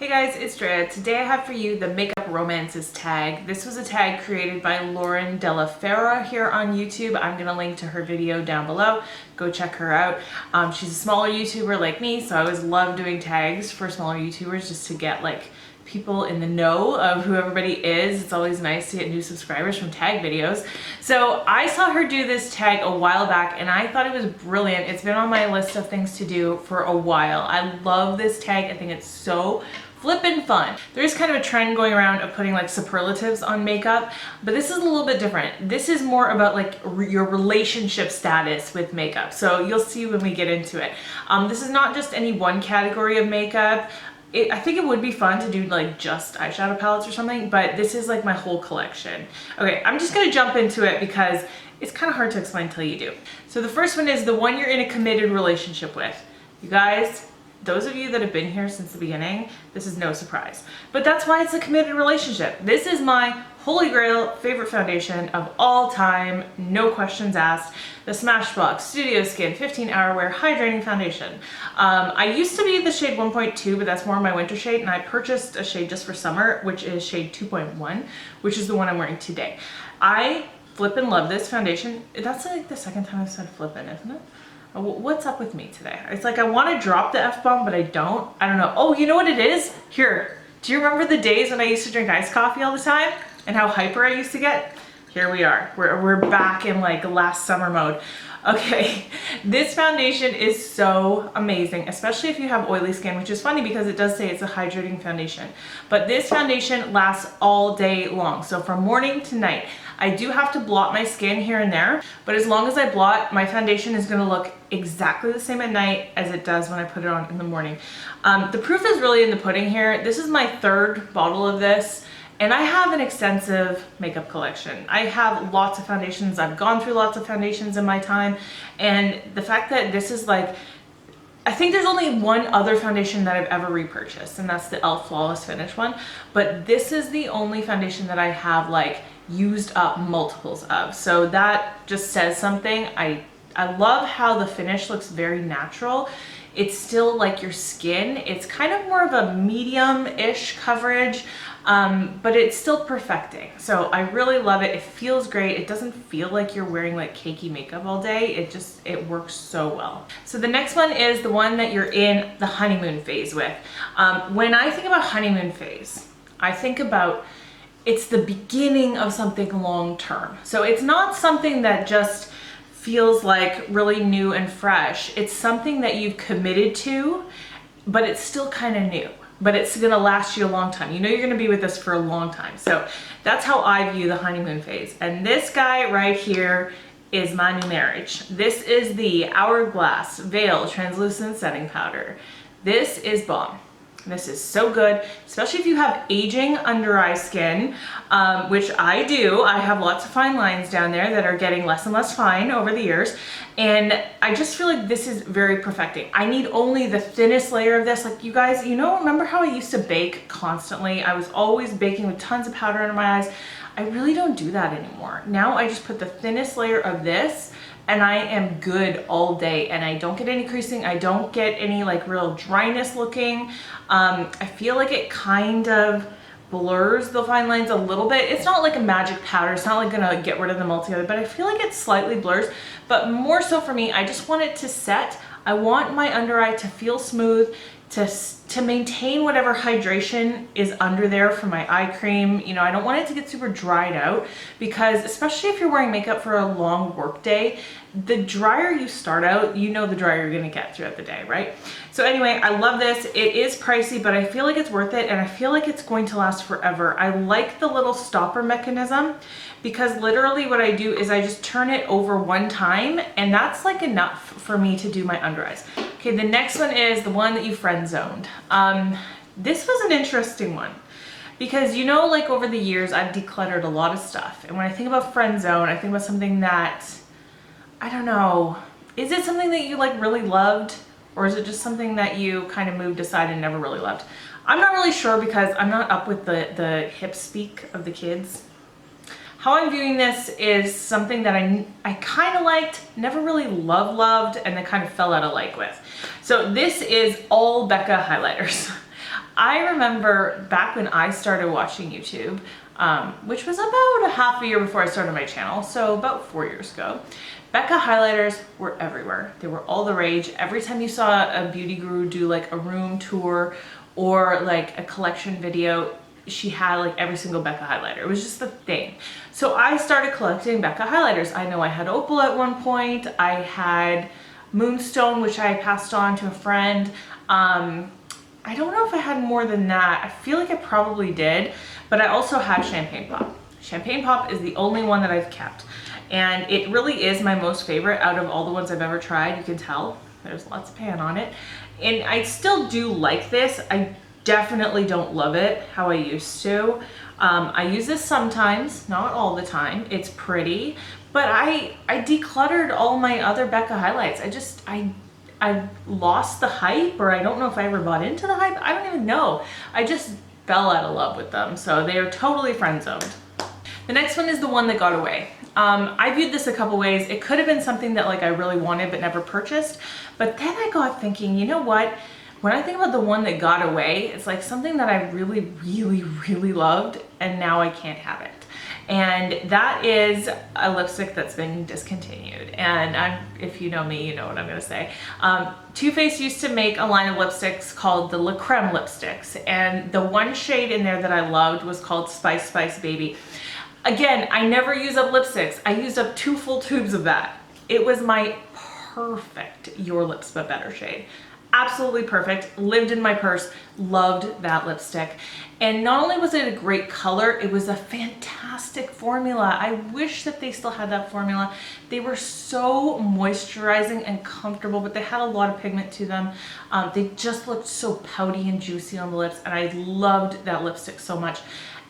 Hey guys, it's Drea. Today I have for you the Makeup Romances tag. This was a tag created by Lauren Della Fera here on YouTube. I'm going to link to her video down below. Go check her out. She's a smaller YouTuber like me, so I always love doing tags for smaller YouTubers just to get like people in the know of who everybody is. It's always nice to get new subscribers from tag videos. So I saw her do this tag a while back and I thought it was brilliant. It's been on my list of things to do for a while. I love this tag. I think it's so flippin' fun. There's kind of a trend going around of putting like superlatives on makeup, but this is a little bit different. This is more about like your relationship status with makeup. So you'll see when we get into it. This is not just any one category of makeup. I think it would be fun to do like just eyeshadow palettes or something, but this is like my whole collection. Okay, I'm just gonna jump into it because it's kind of hard to explain until you do. So the first one is the one you're in a committed relationship with. You guys, those of you that have been here since the beginning, this is no surprise. But that's why it's a committed relationship. This is my holy grail favorite foundation of all time, no questions asked. The Smashbox Studio Skin 15-Hour Wear Hydrating Foundation. I used to be the shade 1.2, but that's more my winter shade, and I purchased a shade just for summer, which is shade 2.1, which is the one I'm wearing today. I flippin' love this foundation. That's like the second time I've said flippin', isn't it? What's up with me today? It's like I want to drop the F-bomb, but I don't. I don't know. Oh, you know what it is? Here. Do you remember the days when I used to drink iced coffee all the time and how hyper I used to get? Here we are. We're back in like last summer mode. Okay, this foundation is so amazing, especially if you have oily skin, which is funny because it does say it's a hydrating foundation. But this foundation lasts all day long. So from morning to night. I do have to blot my skin here and there, but as long as I blot, my foundation is gonna look exactly the same at night as it does when I put it on in the morning. The proof is really in the pudding here. This is my third bottle of this. And I have an extensive makeup collection. I have lots of foundations. I've gone through lots of foundations in my time. And the fact that this is like, I think there's only one other foundation that I've ever repurchased, and that's the e.l.f. Flawless Finish one. But this is the only foundation that I have like used up multiples of. So that just says something. I love how the finish looks very natural. It's still like your skin. It's kind of more of a medium-ish coverage. But it's still perfecting. So I really love it. It feels great. It doesn't feel like you're wearing like cakey makeup all day. It works so well. So the next one is the one that you're in the honeymoon phase with. When I think about honeymoon phase, I think about it's the beginning of something long term. So it's not something that just feels like really new and fresh. It's something that you've committed to, but it's still kind of new. But it's gonna last you a long time. You know you're gonna be with us for a long time. So that's how I view the honeymoon phase. And this guy right here is my new marriage. This is the Hourglass Veil Translucent Setting Powder. This is bomb. This is so good, especially if you have aging under eye skin, which I do. I have lots of fine lines down there that are getting less and less fine over the years. And I just feel like this is very perfecting. I need only the thinnest layer of this. Like you guys, you know, remember how I used to bake constantly? I was always baking with tons of powder under my eyes. I really don't do that anymore. Now I just put the thinnest layer of this and I am good all day, and I don't get any creasing. I don't get any like real dryness looking. I feel like it kind of blurs the fine lines a little bit. It's not like a magic powder. It's not like gonna get rid of them altogether, but I feel like it slightly blurs. But more so for me, I just want it to set. I want my under eye to feel smooth, to maintain whatever hydration is under there for my eye cream. You know, I don't want it to get super dried out because especially if you're wearing makeup for a long work day, the drier you start out, you know the drier you're gonna get throughout the day, right? So anyway, I love this. It is pricey, but I feel like it's worth it and I feel like it's going to last forever. I like the little stopper mechanism because literally what I do is I just turn it over one time and that's like enough for me to do my under eyes. Okay, the next one is the one that you friend zoned. This was an interesting one because, you know, like over the years, I've decluttered a lot of stuff. And when I think about friend zone, I think about something that, I don't know, is it something that you like really loved? Or is it just something that you kind of moved aside and never really loved? I'm not really sure because I'm not up with the hip speak of the kids. How I'm viewing this is something that I kind of liked, never really loved, and then kind of fell out of like with. So this is all Becca highlighters. I remember back when I started watching YouTube, which was about a half a year before I started my channel, so about 4 years ago, Becca highlighters were everywhere. They were all the rage. Every time you saw a beauty guru do like a room tour or like a collection video, she had like every single Becca highlighter. It was just the thing. So I started collecting Becca highlighters. I know I had Opal at one point. I had Moonstone, which I passed on to a friend. I don't know if I had more than that. I feel like I probably did, but I also had Champagne Pop. Champagne Pop is the only one that I've kept. And it really is my most favorite out of all the ones I've ever tried. You can tell there's lots of pan on it. And I still do like this. I definitely don't love it how I used to. I use this sometimes, not all the time. It's pretty, but I decluttered all my other Becca highlights. I lost the hype, or I don't know if I ever bought into the hype. I don't even know. I just fell out of love with them. So they are totally friend-zoned. The next one is the one that got away. I viewed this a couple ways. It could have been something that like I really wanted but never purchased. But then I got thinking, you know what? When I think about the one that got away, it's like something that I really, really, really loved, and now I can't have it. And that is a lipstick that's been discontinued. And if you know me, you know what I'm gonna say. Too Faced used to make a line of lipsticks called the Creme lipsticks. And the one shade in there that I loved was called Spice Spice Baby. Again, I never use up lipsticks. I used up 2 full tubes of that. It was my perfect Your Lips But Better shade. Absolutely perfect, lived in my purse, loved that lipstick. And not only was it a great color, it was a fantastic formula. I wish that they still had that formula. They were so moisturizing and comfortable, but they had a lot of pigment to them. They just looked so pouty and juicy on the lips, and I loved that lipstick so much.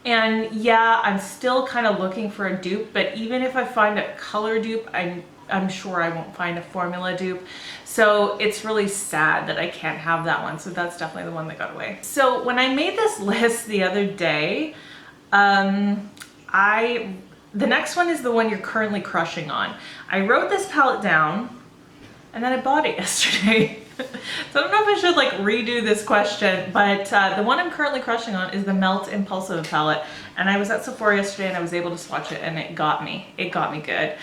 And yeah, I'm still kind of looking for a dupe, but even if I find a color dupe, I'm sure I won't find a formula dupe. So it's really sad that I can't have that one. So that's definitely the one that got away. So when I made this list the other day, the next one is the one you're currently crushing on. I wrote this palette down and then I bought it yesterday. So I don't know if I should like redo this question, but the one I'm currently crushing on is the Melt Impulsive palette. And I was at Sephora yesterday and I was able to swatch it, and it got me. It got me good.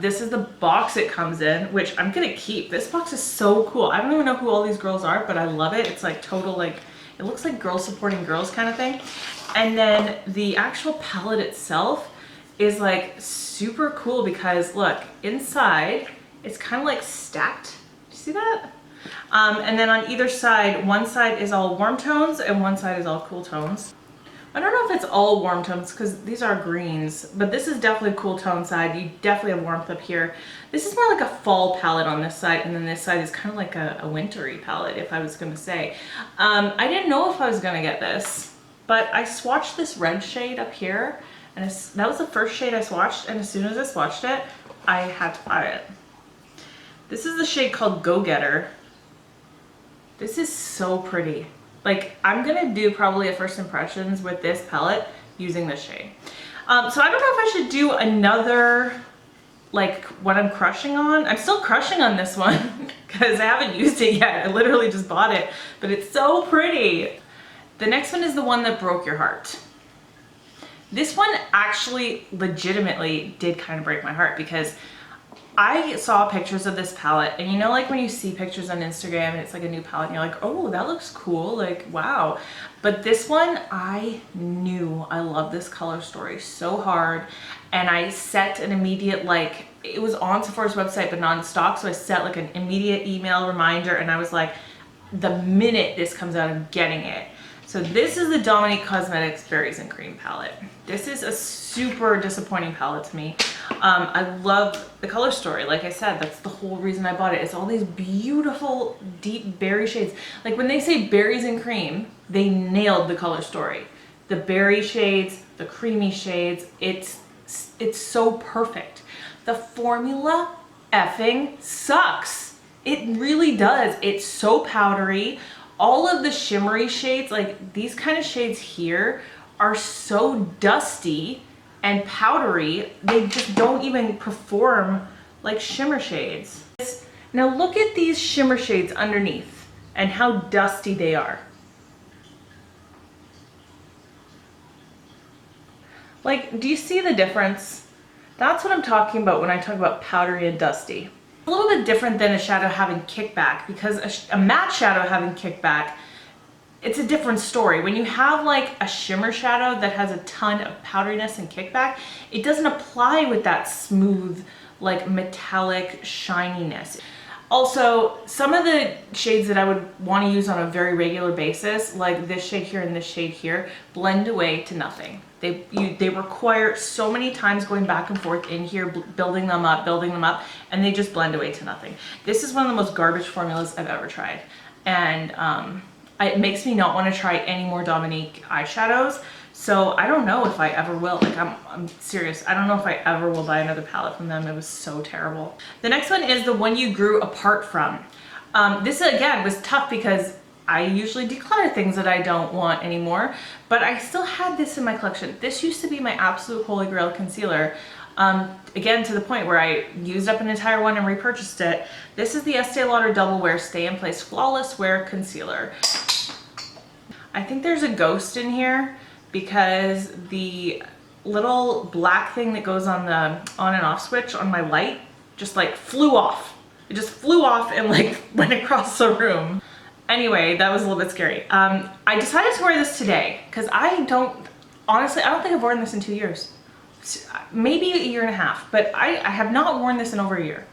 This is the box it comes in, which I'm gonna keep. This box is so cool. I don't even know who all these girls are, but I love it. It's like total, like, it looks like girls supporting girls kind of thing. And then the actual palette itself is like super cool because look, inside, it's kind of like stacked. Do you see that? And then on either side, one side is all warm tones and one side is all cool tones. I don't know if it's all warm tones because these are greens, but this is definitely a cool tone side. You definitely have warmth up here. This is more like a fall palette on this side, and then this side is kind of like a wintry palette, if I was going to say. I didn't know if I was going to get this, but I swatched this red shade up here, and that was the first shade I swatched, and as soon as I swatched it, I had to buy it. This is the shade called Go Getter. This is so pretty. Like, I'm gonna do probably a first impressions with this palette using this shade. So I don't know if I should do another, like, what I'm crushing on. I'm still crushing on this one because I haven't used it yet. I literally just bought it, but it's so pretty. The next one is the one that broke your heart. This one actually legitimately did kind of break my heart because I saw pictures of this palette, and you know, like when you see pictures on Instagram and it's like a new palette and you're like, oh, that looks cool, like, wow. But this one, I knew I loved this color story so hard, and I set an immediate, like, it was on Sephora's website but not in stock, so I set like an immediate email reminder, and I was like, the minute this comes out, I'm getting it. So this is the Dominique Cosmetics Berries and Cream palette. This is a super disappointing palette to me. I love the color story. Like I said, that's the whole reason I bought it. It's all these beautiful, deep berry shades. Like when they say berries and cream, they nailed the color story. The berry shades, the creamy shades, it's so perfect. The formula effing sucks. It really does. It's so powdery. All of the shimmery shades, like these kind of shades here, are so dusty and powdery, they just don't even perform like shimmer shades. Now look at these shimmer shades underneath and how dusty they are. Like, do you see the difference? That's what I'm talking about when I talk about powdery and dusty. A little bit different than a shadow having kickback, because a matte shadow having kickback, it's a different story. When you have like a shimmer shadow that has a ton of powderiness and kickback, it doesn't apply with that smooth, like metallic shininess. Also, some of the shades that I would want to use on a very regular basis, like this shade here and this shade here, blend away to nothing. They require so many times going back and forth in here, building them up, and they just blend away to nothing. This is one of the most garbage formulas I've ever tried. And it makes me not want to try any more Dominique eyeshadows. So I don't know if I ever will. Like, I'm serious. I don't know if I ever will buy another palette from them. It was so terrible. The next one is the One You Grew Apart From. This again was tough because I usually declutter things that I don't want anymore, but I still had this in my collection. This used to be my absolute holy grail concealer. Again, to the point where I used up an entire one and repurchased it. This is the Estee Lauder Double Wear Stay in Place Flawless Wear Concealer. I think there's a ghost in here because the little black thing that goes on the on and off switch on my light just like flew off. It just flew off and like went across the room. Anyway, that was a little bit scary. I decided to wear this today because honestly, I don't think I've worn this in 2 years. Maybe a year and a half, but I have not worn this in over a year.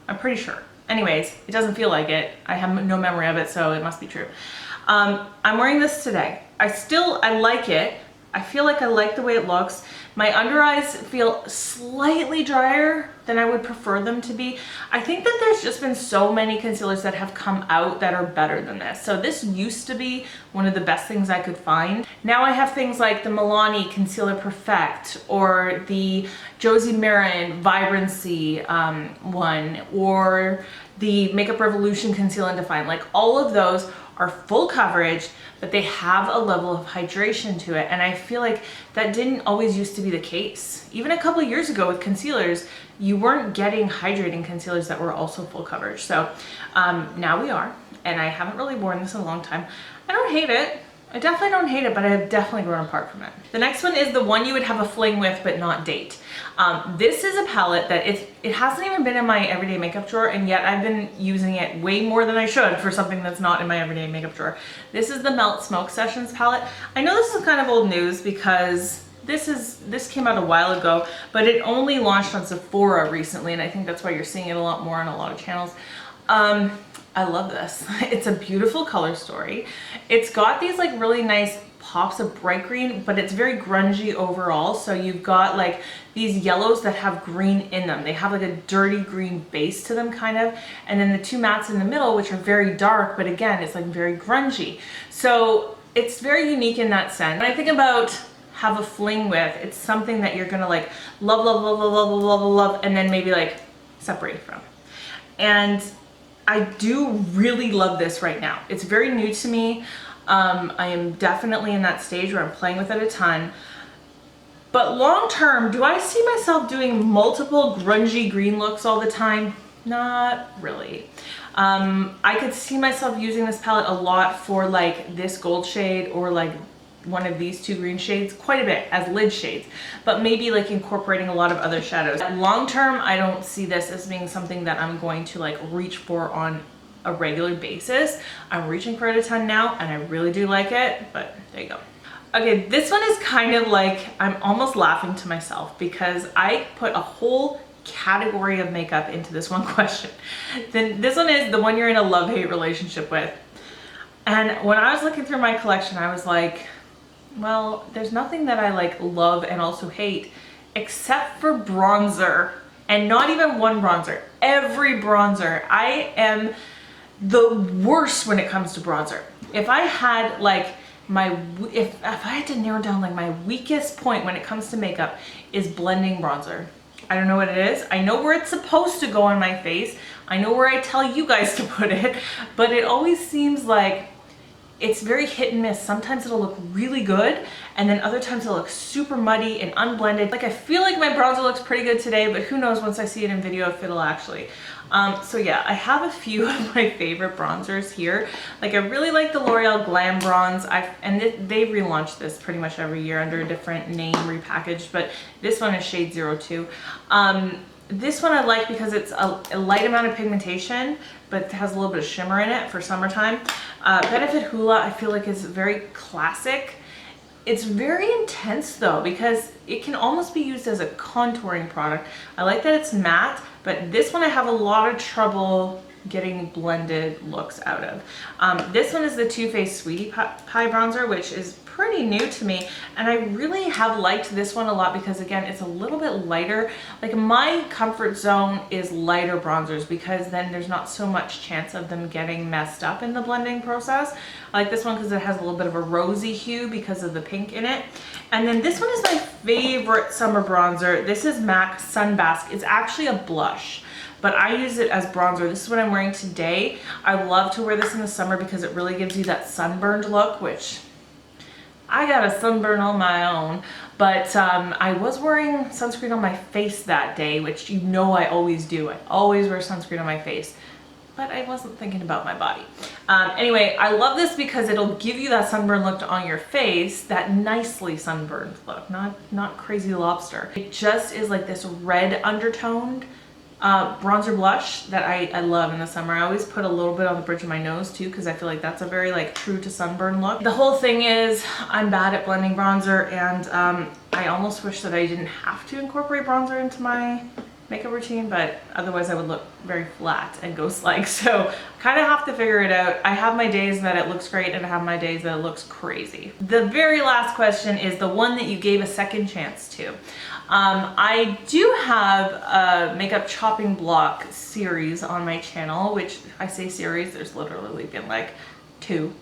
I'm pretty sure. Anyways, it doesn't feel like it. I have no memory of it, so it must be true. I'm wearing this today. I like it. I feel like I like the way it looks. My under eyes feel slightly drier than I would prefer them to be. I think that there's just been so many concealers that have come out that are better than this. So this used to be one of the best things I could find. Now I have things like the Melon Concealer Perfect or the Josie Maran Vibrancy one, or the Makeup Revolution Conceal and Define. Like, all of those are full coverage, but they have a level of hydration to it. And I feel like that didn't always used to be the case. Even a couple of years ago with concealers, you weren't getting hydrating concealers that were also full coverage. So now we are, and I haven't really worn this in a long time. I don't hate it. I definitely don't hate it, but I have definitely grown apart from it. The next one is the one you would have a fling with but not date. This is a palette that it hasn't even been in my everyday makeup drawer, and yet I've been using it way more than I should for something that's not in my everyday makeup drawer. This is the Melt Smoke Sessions palette. I know this is kind of old news because this came out a while ago, but it only launched on Sephora recently, and I think that's why you're seeing it a lot more on a lot of channels. I love this. It's a beautiful color story. It's got these like really nice pops of bright green, but it's very grungy overall. So you've got like these yellows that have green in them. They have like a dirty green base to them kind of. And then the two mattes in the middle, which are very dark, but again, it's like very grungy. So it's very unique in that sense. When I think about have a fling with, it's something that you're gonna like love, love, love, love, love, love, love, and then maybe like separate from. And I do really love this right now. It's very new to me. I am definitely in that stage where I'm playing with it a ton. But long term, do I see myself doing multiple grungy green looks all the time? Not really. I could see myself using this palette a lot for like this gold shade or like one of these two green shades quite a bit as lid shades, but maybe like incorporating a lot of other shadows. Long term, I don't see this as being something that I'm going to like reach for on a regular basis. I'm reaching for it a ton now and I really do like it, but there you go. Okay, this one is kind of like, I'm almost laughing to myself because I put a whole category of makeup into this one question. Then this one is the one you're in a love-hate relationship with. And when I was looking through my collection, I was like, well, there's nothing that I like love and also hate except for bronzer, and not even one bronzer, every bronzer. I am the worst when it comes to bronzer. If I had like if I had to narrow down like my weakest point when it comes to makeup is blending bronzer. I don't know what it is. I know where it's supposed to go on my face. I know where I tell you guys to put it, but it always seems like it's very hit and miss. Sometimes it'll look really good, and then other times it'll look super muddy and unblended. Like, I feel like my bronzer looks pretty good today, but who knows once I see it in video if it'll actually. So yeah, I have a few of my favorite bronzers here. Like, I really like the L'Oreal Glam Bronze. They relaunch this pretty much every year under a different name, repackaged, but this one is shade 02. This one I like because it's a light amount of pigmentation, but it has a little bit of shimmer in it for summertime. Benefit Hoola I feel like is very classic. It's very intense though, because it can almost be used as a contouring product. I like that it's matte, but this one I have a lot of trouble getting blended looks out of. This one is the Too Faced Sweetie Pie bronzer, which is pretty new to me, and I really have liked this one a lot because, again, it's a little bit lighter. Like, my comfort zone is lighter bronzers because then there's not so much chance of them getting messed up in the blending process. I like this one because it has a little bit of a rosy hue because of the pink in it. And then this one is my favorite summer bronzer. This is MAC Sunbasque. It's actually a blush, but I use it as bronzer. This is what I'm wearing today. I love to wear this in the summer because it really gives you that sunburned look, which I got a sunburn on my own, but I was wearing sunscreen on my face that day, which you know I always do. I always wear sunscreen on my face, but I wasn't thinking about my body. Anyway, I love this because it'll give you that sunburn look on your face, that nicely sunburned look, not crazy lobster. It just is like this red undertoned bronzer blush that I love in the summer. I always put a little bit on the bridge of my nose too, because I feel like that's a very like true to sunburn look. The whole thing is I'm bad at blending bronzer, and I almost wish that I didn't have to incorporate bronzer into my makeup routine, but otherwise I would look very flat and ghost-like. So kind of have to figure it out. I have my days that it looks great and I have my days that it looks crazy. The very last question is the one that you gave a second chance to. I do have a makeup chopping block series on my channel, which I say series, there's literally been like 2,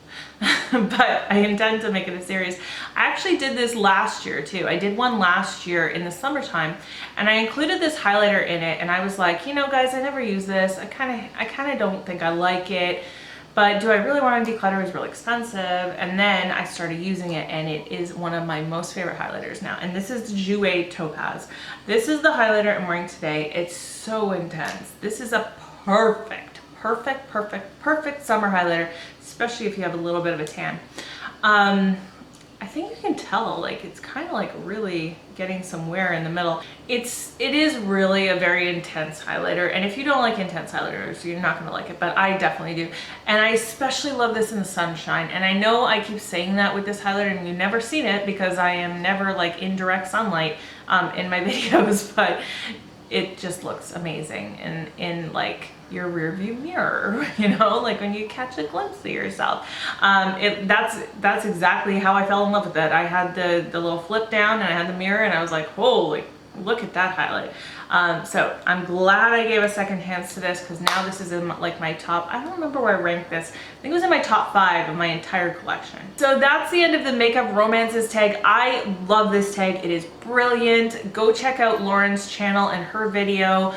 but I intend to make it a series. I actually did this last year too. I did one last year in the summertime, and I included this highlighter in it, and I was like, you know guys, I never use this. I kind of don't think I like it, but do I really want to declutter? It's really expensive. And then I started using it, and it is one of my most favorite highlighters now. And this is the Jouer Topaz. This is the highlighter I'm wearing today. It's so intense. This is a perfect summer highlighter, especially if you have a little bit of a tan. I think you can tell, like, it's kind of like really getting some wear in the middle. It is really a very intense highlighter, and if you don't like intense highlighters, you're not gonna like it, but I definitely do. And I especially love this in the sunshine. And I know I keep saying that with this highlighter and you've never seen it because I am never like in direct sunlight in my videos, but it just looks amazing in like your rear view mirror, you know, like when you catch a glimpse of yourself. That's exactly how I fell in love with it. I had the little flip down and I had the mirror and I was like, holy, look at that highlight. So I'm glad I gave a second chance to this, because now this is in like my top, I don't remember where I ranked this. I think it was in my top 5 of my entire collection. So that's the end of the Makeup Romances tag. I love this tag. It is brilliant. Go check out Lauren's channel and her video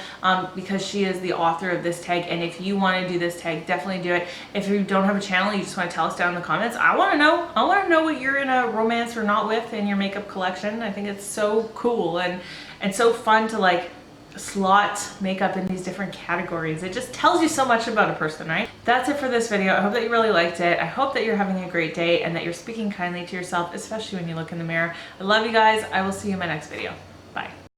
because she is the author of this tag. And if you want to do this tag, definitely do it. If you don't have a channel, you just want to tell us down in the comments. I want to know. I want to know what you're in a romance or not with in your makeup collection. I think it's so cool and so fun to like slot makeup in these different categories. It just tells you so much about a person, right? That's it for this video. I hope that you really liked it. I hope that you're having a great day and that you're speaking kindly to yourself, especially when you look in the mirror. I love you guys. I will see you in my next video. Bye.